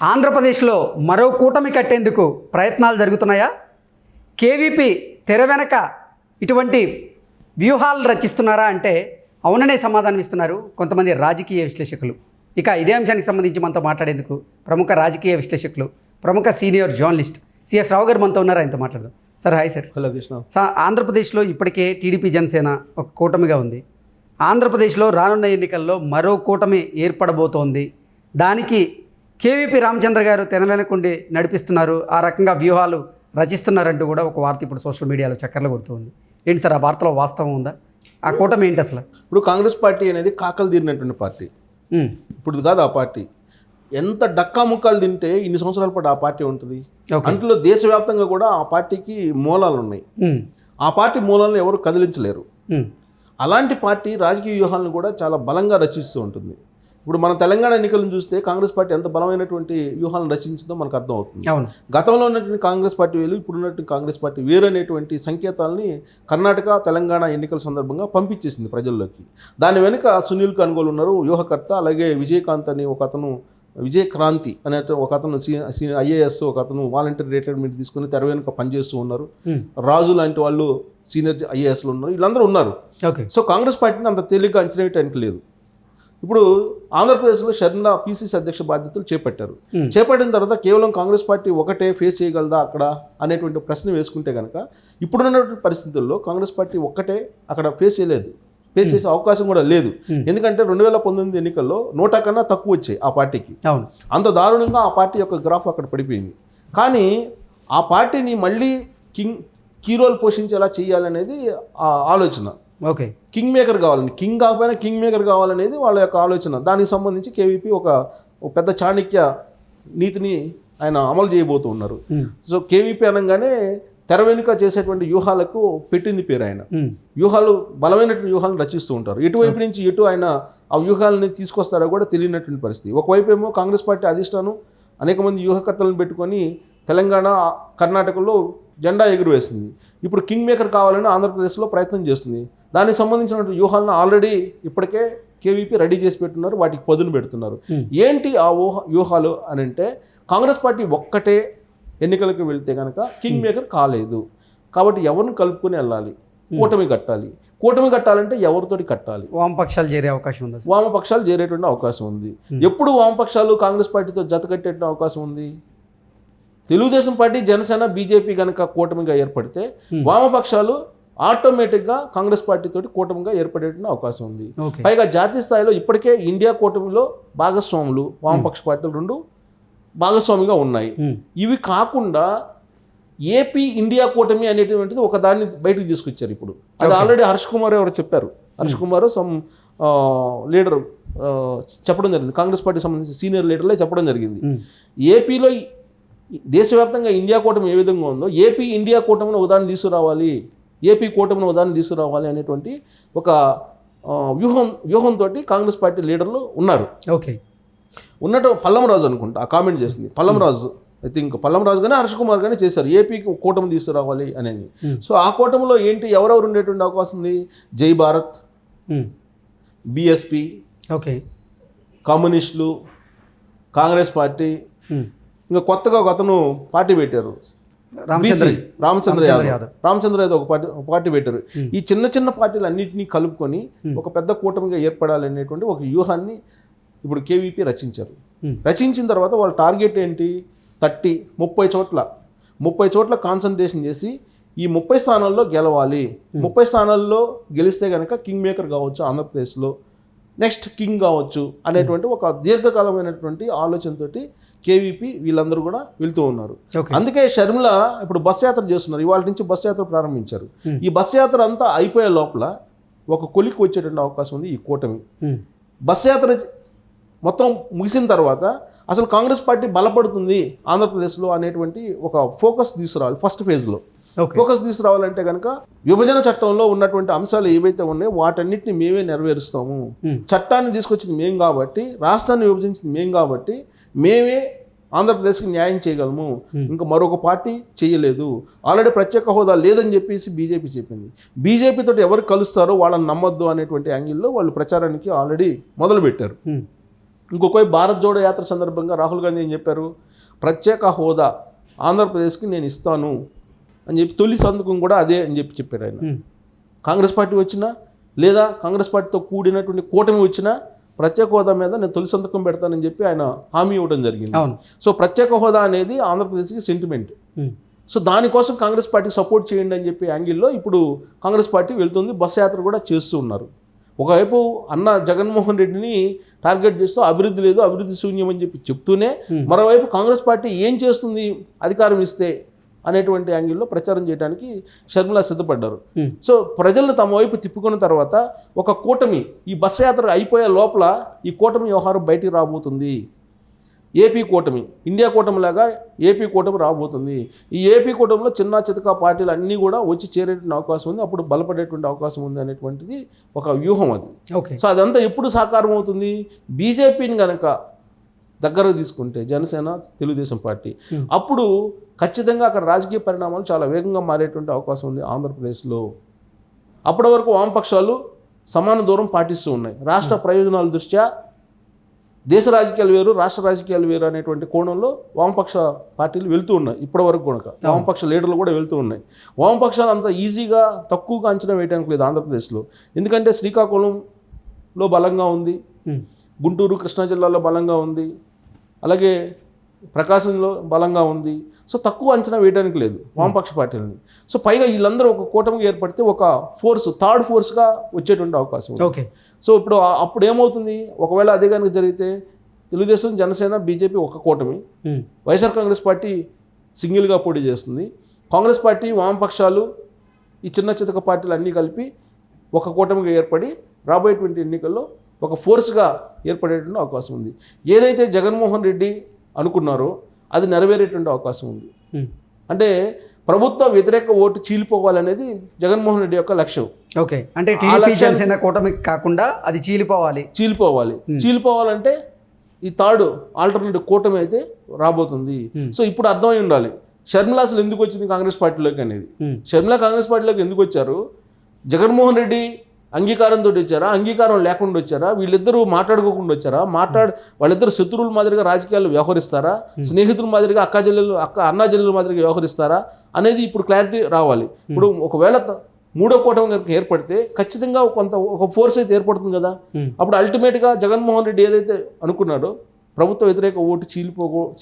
ఆంధ్రప్రదేశ్లో మరో కూటమి కట్టేందుకు ప్రయత్నాలు జరుగుతున్నాయా? కేవీపీ తెర వెనక ఇటువంటి వ్యూహాలు రచిస్తున్నారా అంటే అవుననే సమాధానం ఇస్తున్నారు కొంతమంది రాజకీయ విశ్లేషకులు. ఇక ఇదే అంశానికి సంబంధించి మనతో మాట్లాడేందుకు ప్రముఖ రాజకీయ విశ్లేషకులు, ప్రముఖ సీనియర్ జర్నలిస్ట్ సిఎస్ రావు గారు మనతో ఉన్నారు. ఆయనతో మాట్లాడదాం. Sir hi sir. Hello Krishna. ఆంధ్రప్రదేశ్లో ఇప్పటికే టీడీపీ జనసేన ఒక కూటమిగా ఉంది. ఆంధ్రప్రదేశ్లో రానున్న ఎన్నికల్లో మరో కూటమి ఏర్పడబోతోంది. దానికి కేవీపీ రామచంద్ర గారు తెర వెనకుండి నడిపిస్తున్నారు, ఆ రకంగా వ్యూహాలు రచిస్తున్నారంటూ కూడా ఒక వార్త ఇప్పుడు సోషల్ మీడియాలో చక్కర్లు కొడుతుంది. ఏంటి సార్, ఆ వార్తలో వాస్తవం ఉందా? ఆ కూటమి ఏంటి అసలు? ఇప్పుడు కాంగ్రెస్ పార్టీ అనేది కాకలు తీరినటువంటి పార్టీ. ఇప్పుడు కాదు ఆ పార్టీ. ఎంత డక్కా ముక్కలు తింటే ఇన్ని సంవత్సరాల పాటు ఆ పార్టీ ఉంటుంది. అందులో దేశవ్యాప్తంగా కూడా ఆ పార్టీకి మూలాలు ఉన్నాయి. ఆ పార్టీ మూలాలను ఎవరు కదిలించలేరు. అలాంటి పార్టీ రాజకీయ వ్యూహాలను కూడా చాలా బలంగా రచిస్తూ ఉంటుంది. ఇప్పుడు మన తెలంగాణ ఎన్నికలను చూస్తే కాంగ్రెస్ పార్టీ ఎంత బలమైనటువంటి వ్యూహాలను రచించిందో మనకు అర్థం అవుతుంది. గతంలో ఉన్నటువంటి కాంగ్రెస్ పార్టీ వేరు, ఇప్పుడు ఉన్నటువంటి కాంగ్రెస్ పార్టీ వేరు అనేటువంటి సంకేతాలని కర్ణాటక, తెలంగాణ ఎన్నికల సందర్భంగా పంపించేసింది ప్రజల్లోకి. దాని వెనుక సునీల్ కన్గోలు ఉన్నారు, వ్యూహకర్త. అలాగే విజయకాంత్ అని ఒక అతను, విజయ్ క్రాంతి అనే ఒక అతను ఐఏఎస్, ఒక అతను వాలంటీర్ రిటైర్మెంట్ తీసుకుని తెర వెనుక పనిచేస్తూ ఉన్నారు. రాజు లాంటి వాళ్ళు సీనియర్ ఐఏఎస్లు ఉన్నారు. వీళ్ళందరూ ఉన్నారు. సో కాంగ్రెస్ పార్టీని అంత తేలిగ్గా అంచనా వేయడానికి లేదు. ఇప్పుడు ఆంధ్రప్రదేశ్లో షర్మిల పీసీసీ అధ్యక్ష బాధ్యతలు చేపట్టారు. చేపట్టిన తర్వాత కేవలం కాంగ్రెస్ పార్టీ ఒకటే ఫేస్ చేయగలదా అక్కడ అనేటువంటి ప్రశ్న వేసుకుంటే కనుక ఇప్పుడున్నటువంటి పరిస్థితుల్లో కాంగ్రెస్ పార్టీ ఒక్కటే అక్కడ ఫేస్ చేయలేదు, ఫేస్ చేసే అవకాశం కూడా లేదు. ఎందుకంటే 2019 ఎన్నికల్లో 100 కన్నా తక్కువ వచ్చాయి ఆ పార్టీకి. అంత దారుణంగా ఆ పార్టీ యొక్క గ్రాఫ్ అక్కడ పడిపోయింది. కానీ ఆ పార్టీని మళ్ళీ కీ రోల్ పోషించేలా చేయాలనేది ఆ ఆలోచన. కింగ్ మేకర్ కావాలని, కింగ్ కాకపోయినా కింగ్ మేకర్ కావాలనేది వాళ్ళ యొక్క ఆలోచన. దానికి సంబంధించి కేవీపీ ఒక పెద్ద చాణక్య నీతిని ఆయన అమలు చేయబోతూ ఉన్నారు. సో కేవీపీ అనగానే తెర వెనుక చేసేటువంటి వ్యూహాలకు పెట్టింది పేరు. ఆయన వ్యూహాలు, బలమైనటువంటి వ్యూహాలను రచిస్తూ ఉంటారు. ఎటువైపు నుంచి ఎటు ఆయన ఆ వ్యూహాలని తీసుకొస్తారో కూడా తెలియనటువంటి పరిస్థితి. ఒకవైపు ఏమో కాంగ్రెస్ పార్టీ అధిష్టానం అనేక మంది వ్యూహకర్తలను పెట్టుకొని తెలంగాణ, కర్ణాటకలో జెండా ఎగురవేస్తుంది. ఇప్పుడు కింగ్ మేకర్ కావాలని ఆంధ్రప్రదేశ్లో ప్రయత్నం చేస్తుంది. దానికి సంబంధించినటువంటి వ్యూహాలను ఆల్రెడీ ఇప్పటికే కేవీపీ రెడీ చేసి పెట్టున్నారు, వాటికి పదును పెడుతున్నారు. ఏంటి ఆ వ్యూహాలు అని అంటే, కాంగ్రెస్ పార్టీ ఒక్కటే ఎన్నికలకు వెళ్తే కనుక కింగ్ మేకర్ కాలేదు కాబట్టి ఎవరిని కలుపుకొని వెళ్ళాలి, కూటమి కట్టాలి. కూటమి కట్టాలంటే ఎవరితోటి కట్టాలి? వామపక్షాలు చేరే అవకాశం ఉంది. వామపక్షాలు చేరేటువంటి అవకాశం ఉంది. ఎప్పుడు వామపక్షాలు కాంగ్రెస్ పార్టీతో జత కట్టేటువంటి అవకాశం ఉంది? తెలుగుదేశం పార్టీ, జనసేన, బీజేపీ కనుక కూటమిగా ఏర్పడితే వామపక్షాలు ఆటోమేటిక్గా కాంగ్రెస్ పార్టీతోటి కూటమిగా ఏర్పడేటువంటి అవకాశం ఉంది. పైగా జాతీయ స్థాయిలో ఇప్పటికే ఇండియా కూటమిలో భాగస్వాములు వామపక్ష పార్టీలు 2 భాగస్వామిగా ఉన్నాయి. ఇవి కాకుండా ఏపీ ఇండియా కూటమి అనేటువంటిది ఒక దాన్ని బయటకు తీసుకొచ్చారు. ఇప్పుడు అది ఆల్రెడీ హర్ష్ కుమార్ ఎవరు చెప్పారు. హర్ష్ కుమార్ సమ్ లీడర్ చెప్పడం జరిగింది, కాంగ్రెస్ పార్టీ సంబంధించిన సీనియర్ లీడర్లే చెప్పడం జరిగింది. ఏపీలో దేశవ్యాప్తంగా ఇండియా కూటమి ఏ విధంగా ఉందో ఏపీ ఇండియా కూటమిని ఉదాహరణ తీసుకురావాలి, ఏపీ కూటమిని ఉదాహరణ తీసుకురావాలి అనేటువంటి ఒక వ్యూహంతో కాంగ్రెస్ పార్టీ లీడర్లు ఉన్నారు. ఉన్నట్టు పల్లమరాజు అనుకుంటా ఆ కామెంట్ చేసింది. పల్లమరాజు, ఐ థింక్ పల్లమరాజు కానీ హర్ష్ కుమార్ కానీ చేశారు, ఏపీకి కూటమి తీసుకురావాలి అనేది. సో ఆ కూటమిలో ఏంటి, ఎవరెవరు ఉండేటువంటి అవకాశం ఉంది? జై భారత్, బీఎస్పీ, కమ్యూనిస్టులు, కాంగ్రెస్ పార్టీ, ఇంకా కొత్తగా ఒక అతను పార్టీ పెట్టారు, రామచంద్ర యాదవ్ ఒక పార్టీ పెట్టారు. ఈ చిన్న చిన్న పార్టీలు అన్నింటినీ కలుపుకొని ఒక పెద్ద కూటమిగా ఏర్పడాలనేటువంటి ఒక వ్యూహాన్ని ఇప్పుడు కేవీపీ రచించారు. రచించిన తర్వాత వాళ్ళ టార్గెట్ ఏంటి? 30 చోట్ల కాన్సన్ట్రేషన్ చేసి ఈ 30 స్థానాల్లో గెలవాలి. 30 స్థానాల్లో గెలిస్తే కనుక కింగ్ మేకర్ కావచ్చు, ఆంధ్రప్రదేశ్లో నెక్స్ట్ కింగ్ కావచ్చు అనేటువంటి ఒక దీర్ఘకాలమైనటువంటి ఆలోచనతోటి కేవీపీ వీళ్ళందరూ కూడా వెళ్తూ ఉన్నారు. అందుకే షర్మిల ఇప్పుడు బస్ యాత్ర చేస్తున్నారు. ఇవాళ నుంచి బస్ యాత్ర ప్రారంభించారు. ఈ బస్ యాత్ర అంతా అయిపోయే లోపల ఒక కొలికి వచ్చేటువంటి అవకాశం ఉంది ఈ కూటమి. బస్ యాత్ర మొత్తం ముగిసిన తర్వాత అసలు కాంగ్రెస్ పార్టీ బలపడుతుంది ఆంధ్రప్రదేశ్లో అనేటువంటి ఒక ఫోకస్ తీసుకురావాలి. ఫస్ట్ ఫేజ్లో ఫోకస్ తీసుకురావాలంటే కనుక విభజన చట్టంలో ఉన్నటువంటి అంశాలు ఏవైతే ఉన్నాయో వాటన్నిటిని మేమే నెరవేరుస్తాము. చట్టాన్ని తీసుకొచ్చింది మేము కాబట్టి, రాష్ట్రాన్ని విభజించింది మేము కాబట్టి మేమే ఆంధ్రప్రదేశ్కి న్యాయం చేయగలము, ఇంకా మరొక పార్టీ చేయలేదు. ఆల్రెడీ ప్రత్యేక హోదా లేదని చెప్పేసి బీజేపీ చెప్పింది. బీజేపీతో ఎవరు కలుస్తారో వాళ్ళని నమ్మొద్దు అనేటువంటి యాంగిల్లో వాళ్ళు ప్రచారానికి ఆల్రెడీ మొదలుపెట్టారు. ఇంకొక భారత్ జోడో యాత్ర సందర్భంగా రాహుల్ గాంధీ ఏం చెప్పారు, ప్రత్యేక హోదా ఆంధ్రప్రదేశ్కి నేను ఇస్తాను అని చెప్పి తొలి సంతకం కూడా అదే అని చెప్పారు ఆయన. కాంగ్రెస్ పార్టీ వచ్చినా లేదా కాంగ్రెస్ పార్టీతో కూడినటువంటి కూటమి వచ్చినా ప్రత్యేక హోదా మీద నేను తొలి సంతకం పెడతానని చెప్పి ఆయన హామీ ఇవ్వడం జరిగింది. సో ప్రత్యేక హోదా అనేది ఆంధ్రప్రదేశ్కి సెంటిమెంట్. సో దానికోసం కాంగ్రెస్ పార్టీకి సపోర్ట్ చేయండి అని చెప్పి యాంగిల్లో ఇప్పుడు కాంగ్రెస్ పార్టీ వెళ్తుంది, బస్సు యాత్ర కూడా చేస్తూ ఉన్నారు. ఒకవైపు అన్న జగన్మోహన్ రెడ్డిని టార్గెట్ చేస్తూ అభివృద్ధి లేదు, అభివృద్ధి శూన్యం అని చెప్పి చెప్తూనే మరోవైపు కాంగ్రెస్ పార్టీ ఏం చేస్తుంది అధికారం ఇస్తే అనేటువంటి యాంగిల్లో ప్రచారం చేయడానికి షర్మిల సిద్ధపడ్డారు. సో ప్రజలను తమ వైపు తిప్పుకున్న తర్వాత ఒక కూటమి ఈ బస్సు యాత్ర అయిపోయే లోపల ఈ కూటమి వ్యవహారం బయటికి రాబోతుంది. ఏపీ కూటమి, ఇండియా కూటమి లాగా ఏపీ కూటమి రాబోతుంది. ఈ ఏపీ కూటమిలో చిన్న చితకా పార్టీలు అన్నీ కూడా వచ్చి చేరేటువంటి అవకాశం ఉంది, అప్పుడు బలపడేటువంటి అవకాశం ఉంది అనేటువంటిది ఒక వ్యూహం అది. సో అదంతా ఎప్పుడు సాకారం అవుతుంది, బీజేపీని కనుక దగ్గర తీసుకుంటే జనసేన తెలుగుదేశం పార్టీ, అప్పుడు ఖచ్చితంగా అక్కడ రాజకీయ పరిణామాలు చాలా వేగంగా మారేటువంటి అవకాశం ఉంది ఆంధ్రప్రదేశ్లో. అప్పటి వరకు వామపక్షాలు సమాన దూరం పాటిస్తూ ఉన్నాయి. రాష్ట్ర ప్రయోజనాల దృష్ట్యా దేశ రాజకీయాలు వేరు, రాష్ట్ర రాజకీయాలు వేరు అనేటువంటి కోణంలో వామపక్ష పార్టీలు వెళ్తూ ఉన్నాయి. ఇప్పటి వరకు కనుక వామపక్ష లీడర్లు కూడా వెళ్తూ ఉన్నాయి. వామపక్షాలు అంత ఈజీగా తక్కువగా అంచనా వేయడానికి లేదు ఆంధ్రప్రదేశ్లో. ఎందుకంటే శ్రీకాకుళంలో బలంగా ఉంది, గుంటూరు కృష్ణా జిల్లాలో బలంగా ఉంది, అలాగే ప్రకాశంలో బలంగా ఉంది. సో తక్కువ అంచనా వేయడానికి లేదు వామపక్ష పార్టీలని. సో పైగా వీళ్ళందరూ ఒక కూటమికి ఏర్పడితే ఒక ఫోర్స్, థర్డ్ ఫోర్స్గా వచ్చేటువంటి అవకాశం ఉంది. సో అప్పుడు ఏమవుతుంది, ఒకవేళ అదే కనుక జరిగితే తెలుగుదేశం, జనసేన, బీజేపీ ఒక కూటమి, వైఎస్ఆర్ కాంగ్రెస్ పార్టీ సింగిల్గా పోటీ చేస్తుంది, కాంగ్రెస్ పార్టీ, వామపక్షాలు, ఈ చిన్న చితక పార్టీలు అన్నీ కలిపి ఒక కూటమిగా ఏర్పడి రాబోయేటువంటి ఎన్నికల్లో ఒక ఫోర్స్గా ఏర్పడేటువంటి అవకాశం ఉంది. ఏదైతే జగన్మోహన్ రెడ్డి అనుకున్నారో అది నెరవేరేటువంటి అవకాశం ఉంది. అంటే ప్రభుత్వ వ్యతిరేక ఓటు చీలిపోవాలనేది జగన్మోహన్ రెడ్డి యొక్క లక్ష్యం. అంటే టీడీపీ జనసేన కూటమి కాకుండా అది చీలిపోవాలంటే ఈ థర్డ్ ఆల్టర్నేటివ్ కూటమి అయితే రాబోతుంది. సో ఇప్పుడు అర్థమై ఉండాలి షర్మిల అసలు ఎందుకు వచ్చింది కాంగ్రెస్ పార్టీలోకి అనేది. షర్మిల కాంగ్రెస్ పార్టీలోకి ఎందుకు వచ్చారు, జగన్మోహన్ రెడ్డి అంగీకారంతో వచ్చారా, అంగీకారం లేకుండా వచ్చారా, వీళ్ళిద్దరూ మాట్లాడుకోకుండా వచ్చారా, వాళ్ళిద్దరు శత్రువుల మాదిరిగా రాజకీయాలు వ్యవహరిస్తారా, స్నేహితుల మాదిరిగా అన్నా చెల్లెల మాదిరిగా వ్యవహరిస్తారా అనేది ఇప్పుడు క్లారిటీ రావాలి. ఇప్పుడు ఒకవేళ మూడో కూటమి కనుక ఏర్పడితే ఖచ్చితంగా ఒక ఫోర్స్ అయితే ఏర్పడుతుంది కదా. అప్పుడు అల్టిమేట్గా జగన్మోహన్ రెడ్డి ఏదైతే అనుకున్నాడో ప్రభుత్వ వ్యతిరేక ఓటు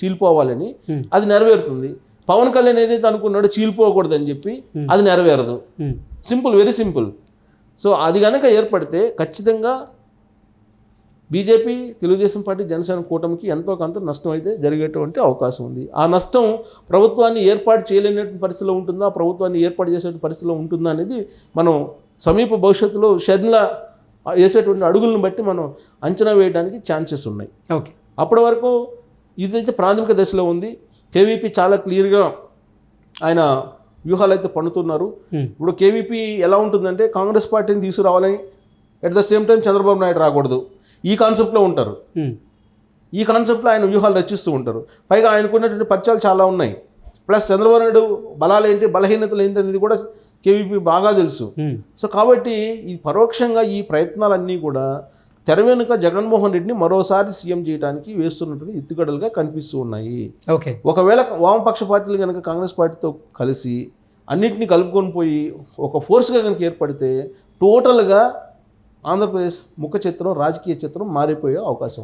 చీలిపోవాలని అది నెరవేరుతుంది. పవన్ కళ్యాణ్ ఏదైతే అనుకున్నాడో చీలిపోకూడదని చెప్పి అది నెరవేరదు. Simple, very simple. సో అది కనుక ఏర్పడితే ఖచ్చితంగా బీజేపీ, తెలుగుదేశం పార్టీ, జనసేన కూటమికి ఎంతో కొంత నష్టం అయితే జరిగేటువంటి అవకాశం ఉంది. ఆ నష్టం ప్రభుత్వాన్ని ఏర్పాటు చేయలేనటువంటి పరిస్థితిలో ఉంటుందా, ప్రభుత్వాన్ని ఏర్పాటు చేసేటువంటి పరిస్థితిలో ఉంటుందా అనేది మనం సమీప భవిష్యత్తులో షర్మిల వేసేటువంటి అడుగులను బట్టి మనం అంచనా వేయడానికి ఛాన్సెస్ ఉన్నాయి. అప్పటి వరకు ఇదైతే ప్రాథమిక దశలో ఉంది. కేవీపీ చాలా క్లియర్గా ఆయన వ్యూహాలు అయితే పన్నుతున్నారు. ఇప్పుడు కేవీపీ ఎలా ఉంటుందంటే కాంగ్రెస్ పార్టీని తీసుకురావాలని, at the same time Chandrababu Naidu రాకూడదు, ఈ కాన్సెప్ట్లో ఉంటారు. ఈ కాన్సెప్ట్లో ఆయన వ్యూహాలు రచిస్తూ ఉంటారు. పైగా ఆయనకున్నటువంటి పరిచయాలు చాలా ఉన్నాయి. ప్లస్ చంద్రబాబు నాయుడు బలాలు ఏంటి, బలహీనతలు ఏంటి అనేది కూడా కేవీపీ బాగా తెలుసు. సో కాబట్టి ఈ పరోక్షంగా ఈ ప్రయత్నాలన్నీ కూడా తెర వెనుక జగన్మోహన్ రెడ్డిని మరోసారి సీఎం చేయడానికి వేస్తున్నటువంటి ఎత్తుగడలుగా కనిపిస్తూ ఉన్నాయి. ఒకవేళ వామపక్ష పార్టీలు కనుక కాంగ్రెస్ పార్టీతో కలిసి అన్నింటినీ కలుపుకొని పోయి ఒక ఫోర్స్గా కనుక ఏర్పడితే టోటల్గా ఆంధ్రప్రదేశ్ ముఖ చిత్రం, రాజకీయ చిత్రం మారిపోయే అవకాశం ఉంది.